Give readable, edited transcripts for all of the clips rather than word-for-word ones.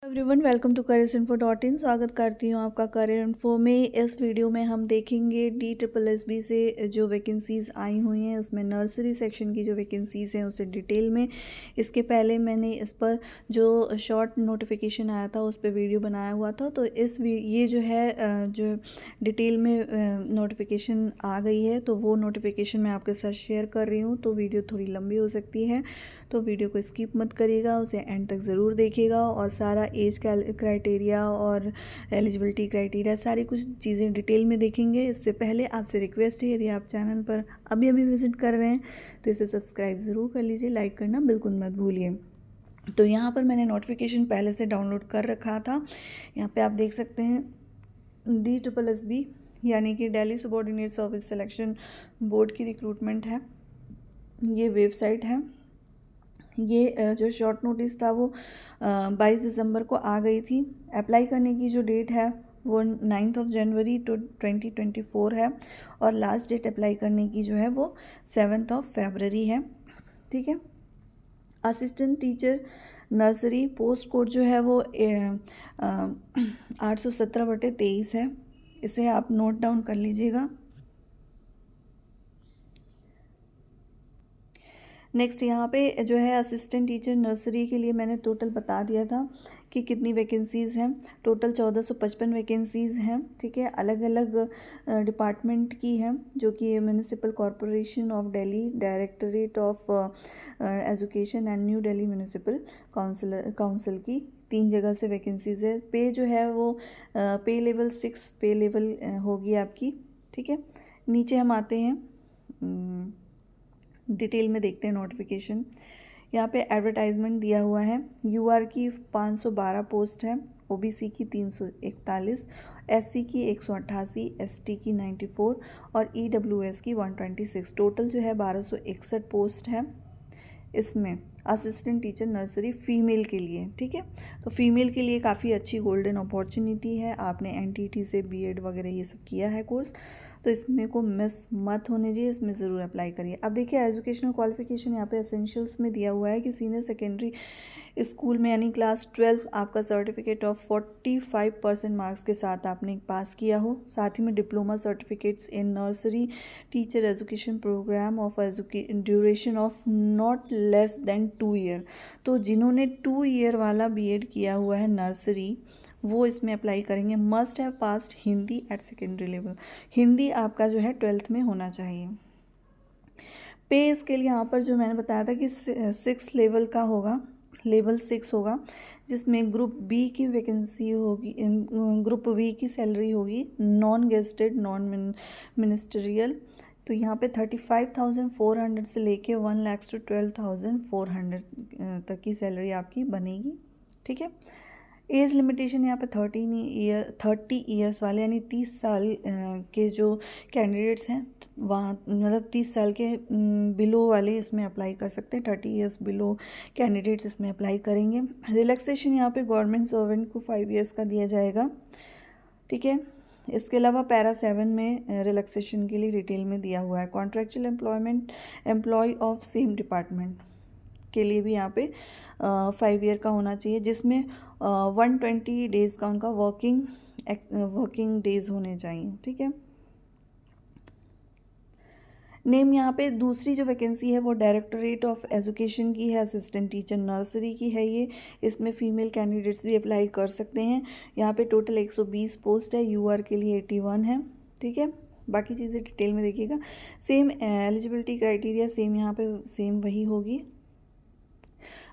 Everyone welcome to careersinfo.in। स्वागत करती हूँ आपका करियर इन्फो में। इस वीडियो में हम देखेंगे DSSB से जो वैकेंसीज़ आई हुई हैं उसमें नर्सरी सेक्शन की जो वैकेंसीज़ हैं उसे डिटेल में। इसके पहले मैंने इस पर जो शॉर्ट नोटिफिकेशन आया था उस पर वीडियो बनाया हुआ था, तो ये जो है जो डिटेल में नोटिफिकेशन आ गई है तो वो नोटिफिकेशन मैं आपके साथ शेयर कर रही हूँ। तो वीडियो थोड़ी लंबी हो सकती है, तो वीडियो को स्किप मत करिएगा, उसे एंड तक ज़रूर देखिएगा और सारा एज क्राइटेरिया और एलिजिबिलिटी क्राइटेरिया सारी कुछ चीज़ें डिटेल में देखेंगे। इससे पहले आपसे रिक्वेस्ट है, यदि आप चैनल पर अभी अभी विजिट कर रहे हैं तो इसे सब्सक्राइब ज़रूर कर लीजिए, लाइक करना बिल्कुल मत भूलिए। तो यहाँ पर मैंने नोटिफिकेशन पहले से डाउनलोड कर रखा था। यहाँ पे आप देख सकते हैं DSSB यानी कि Delhi subordinate service selection board की रिक्रूटमेंट है। ये वेबसाइट है। ये जो शॉर्ट नोटिस था वो 22 दिसंबर को आ गई थी। अप्लाई करने की जो डेट है वो 9 जनवरी 2024 है और लास्ट डेट अप्लाई करने की जो है वो 7 फरवरी है। ठीक है। Assistant teacher nursery post code जो है वो 817/23 है। इसे आप नोट डाउन कर लीजिएगा। नेक्स्ट यहाँ पे जो है असिस्टेंट टीचर नर्सरी के लिए मैंने टोटल बता दिया था कि कितनी वैकेंसीज़ हैं। टोटल 1455 वैकेंसीज़ हैं। ठीक है, अलग अलग डिपार्टमेंट की हैं, जो कि municipal corporation of Delhi, directorate of education and new Delhi municipal council की 3 जगह से वैकेंसीज़ है। पे जो है वो पे लेवल 6 पे लेवल होगी आपकी। ठीक है, नीचे हम आते हैं, डिटेल में देखते हैं नोटिफिकेशन। यहाँ पे एडवर्टाइजमेंट दिया हुआ है। यूआर की 512 पोस्ट है, ओबीसी की 341, एससी की 188, एसटी की 94 और ईडब्ल्यूएस की 126। टोटल जो है 1261 पोस्ट है इसमें असिस्टेंट टीचर नर्सरी फीमेल के लिए। ठीक है, तो फीमेल के लिए काफ़ी अच्छी गोल्डन अपॉर्चुनिटी है। आपने एनटीटी से बीएड वगैरह ये सब किया है कोर्स, तो इसमें को मिस मत होने चाहिए, इसमें ज़रूर अप्लाई करिए। अब देखिए एजुकेशनल क्वालिफिकेशन यहाँ पे एसेंशियल्स में दिया हुआ है कि सीनियर सेकेंडरी स्कूल में यानी क्लास 12 आपका सर्टिफिकेट ऑफ 45% मार्क्स के साथ आपने पास किया हो। साथ ही में diploma certificates in nursery teacher education programme of duration of not less than 2 year. तो जिन्होंने 2 ईयर वाला बीएड किया हुआ है नर्सरी, वो इसमें अप्लाई करेंगे। Must have passed Hindi at secondary level. Hindi आपका जो है 12th में होना चाहिए। पे इसके लिए यहाँ पर जो मैंने बताया था कि 6 लेवल का होगा, लेवल 6 होगा, जिसमें ग्रुप बी की वैकेंसी होगी, ग्रुप बी की सैलरी होगी नॉन गेस्टेड नॉन मिनिस्टरियल। तो यहाँ पे 35,400 से लेके 1 लाख to 12,400 तक की सैलरी आपकी बनेगी। ठीक है। एज लिमिटेशन यहाँ पे 30 ईयर्स वाले यानी 30 साल के जो कैंडिडेट्स हैं वहाँ मतलब 30 साल के बिलो वाले इसमें अप्लाई कर सकते हैं। 30 ईयर्स बिलो कैंडिडेट्स इसमें अप्लाई करेंगे। रिलैक्सेशन यहाँ पे गवर्नमेंट सर्वेंट को 5 ईयर्स का दिया जाएगा। ठीक है, इसके अलावा पैरा 7 में रिलैक्सेशन के लिए डिटेल में दिया हुआ है। Contractual employ of same department के लिए भी यहाँ पे 5 ईयर का होना चाहिए, जिसमें 120 डेज़ का उनका वर्किंग डेज़ होने चाहिए। ठीक है। नेम यहाँ पे दूसरी जो वैकेंसी है वो डायरेक्टरेट ऑफ एजुकेशन की है, असिस्टेंट टीचर नर्सरी की है ये। इसमें फ़ीमेल कैंडिडेट्स भी अप्लाई कर सकते हैं। यहाँ पे टोटल 120 पोस्ट है, यूआर के लिए 81 है। ठीक है, बाकी चीज़ें डिटेल में देखिएगा। सेम एलिजिबिलिटी क्राइटेरिया सेम यहाँ पे सेम वही होगी।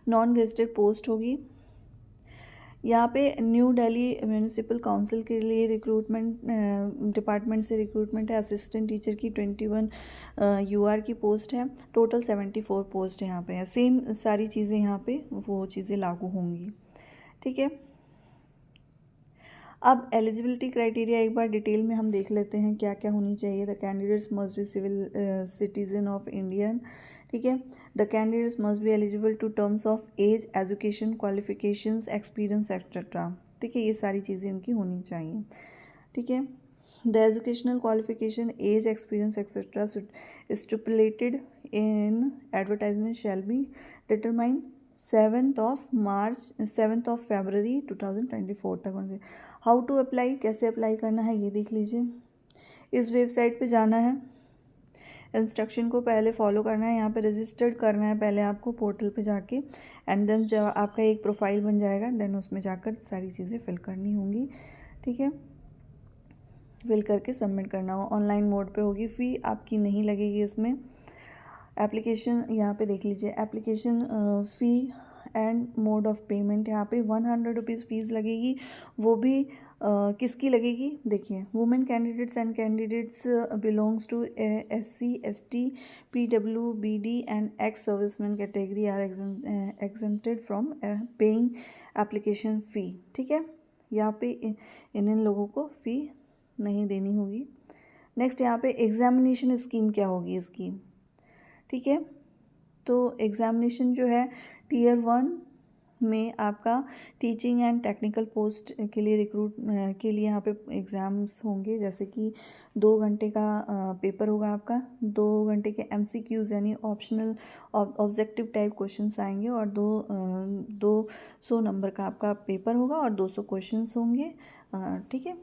नॉन गेस्टेड पोस्ट होगी। यहाँ पे न्यू दिल्ली म्यूनिसिपल काउंसिल के लिए रिक्रूटमेंट डिपार्टमेंट से रिक्रूटमेंट है। असिस्टेंट टीचर की 21 यूआर की पोस्ट है। टोटल 74 पोस्ट यहाँ पे है। सेम सारी चीज़ें यहाँ पे वो चीज़ें लागू होंगी। ठीक है, अब एलिजिबिलिटी क्राइटेरिया एक बार डिटेल में हम देख लेते हैं क्या क्या होनी चाहिए। The candidates must be civil citizen of Indian. ठीक है, the candidates must be eligible to terms of age, education, qualifications, experience etcetera. ठीक है, ये सारी चीज़ें उनकी होनी चाहिए। ठीक है, the educational qualification, age, experience etcetera stipulated in advertisement shall be determine 7 February 2024 तक। हाउ टू अप्लाई, कैसे अप्लाई करना है ये देख लीजिए। इस वेबसाइट पे जाना है, इंस्ट्रक्शन को पहले फॉलो करना है, यहाँ पे रजिस्टर्ड करना है पहले आपको पोर्टल पे जाके, एंड देन जब आपका एक प्रोफाइल बन जाएगा देन उसमें जाकर सारी चीज़ें फिल करनी होंगी, ठीक है। फिल करके सबमिट करना हो, ऑनलाइन मोड पे होगी, फ़ी आपकी नहीं लगेगी इसमें। एप्लीकेशन यहाँ पे देख लीजिए, application fee and mode of payment, यहाँ पे 100 रुपीज़ फ़ीस लगेगी। वो भी किसकी लगेगी देखिए, women candidates and candidates belongs to SC ST PWBD and ex serviceman category are exempted from paying application fee, ठीक है। यहाँ पे इन लोगों को फ़ी नहीं देनी होगी। नेक्स्ट यहाँ पे एग्जामिनेशन स्कीम क्या होगी इसकी, ठीक है। तो एग्ज़ामिनेशन जो है Tier 1 में आपका टीचिंग एंड टेक्निकल पोस्ट के लिए रिक्रूट के लिए यहाँ पे एग्ज़ाम्स होंगे, जैसे कि 2 घंटे का पेपर होगा आपका, 2 घंटे के MCQs यानी ऑप्शनल ऑब्जेक्टिव टाइप क्वेश्चंस आएंगे, और 200 नंबर का आपका पेपर होगा और 200 क्वेश्चंस होंगे, ठीक है।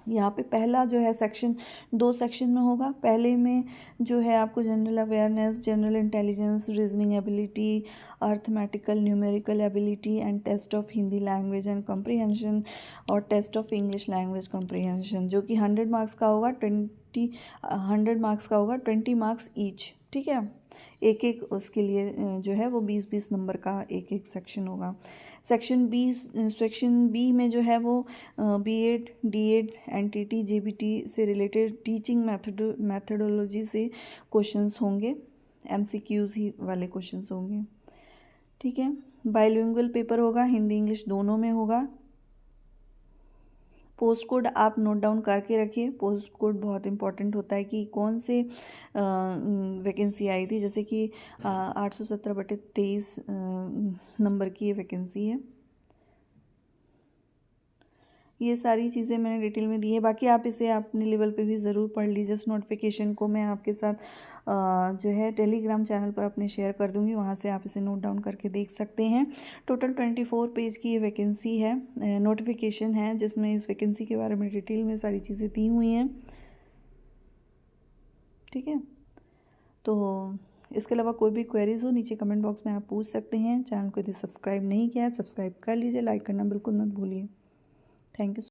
यहाँ पे पहला जो है सेक्शन 2 सेक्शन में होगा। पहले में जो है आपको general awareness, general intelligence, reasoning ability, arithmetical numerical ability and test of Hindi language and comprehension, और test of English language comprehension, जो कि 100 मार्क्स का होगा, 20 मार्क्स ईच, ठीक है। एक उसके लिए जो है वो 20 नंबर का एक सेक्शन होगा। सेक्शन बी में जो है वो B.Ed, D.Ed, NTT, JBT से रिलेटेड टीचिंग मैथडोलॉजी से क्वेश्चंस होंगे, MCQs ही वाले क्वेश्चंस होंगे, ठीक है। बाइलिंगुअल पेपर होगा, हिंदी इंग्लिश दोनों में होगा। पोस्ट कोड आप नोट डाउन करके रखिए, पोस्ट कोड बहुत इंपॉर्टेंट होता है कि कौन से वैकेंसी आई थी, जैसे कि 817/23 नंबर की ये वैकेंसी है। ये सारी चीज़ें मैंने डिटेल में दी है, बाकी आप इसे अपने लेवल पे भी ज़रूर पढ़ लीजिए। इस नोटिफिकेशन को मैं आपके साथ जो है टेलीग्राम चैनल पर अपने शेयर कर दूंगी, वहाँ से आप इसे नोट डाउन करके देख सकते हैं। टोटल 24 पेज की ये वैकेंसी है, नोटिफिकेशन है, जिसमें इस वैकेंसी के बारे में डिटेल में सारी चीज़ें दी हुई हैं, ठीक है। तो इसके अलावा कोई भी क्वेरीज हो नीचे कमेंट बॉक्स में आप पूछ सकते हैं। चैनल को यदि सब्सक्राइब नहीं किया है सब्सक्राइब कर लीजिए, लाइक करना बिल्कुल मत भूलिए। Thank you.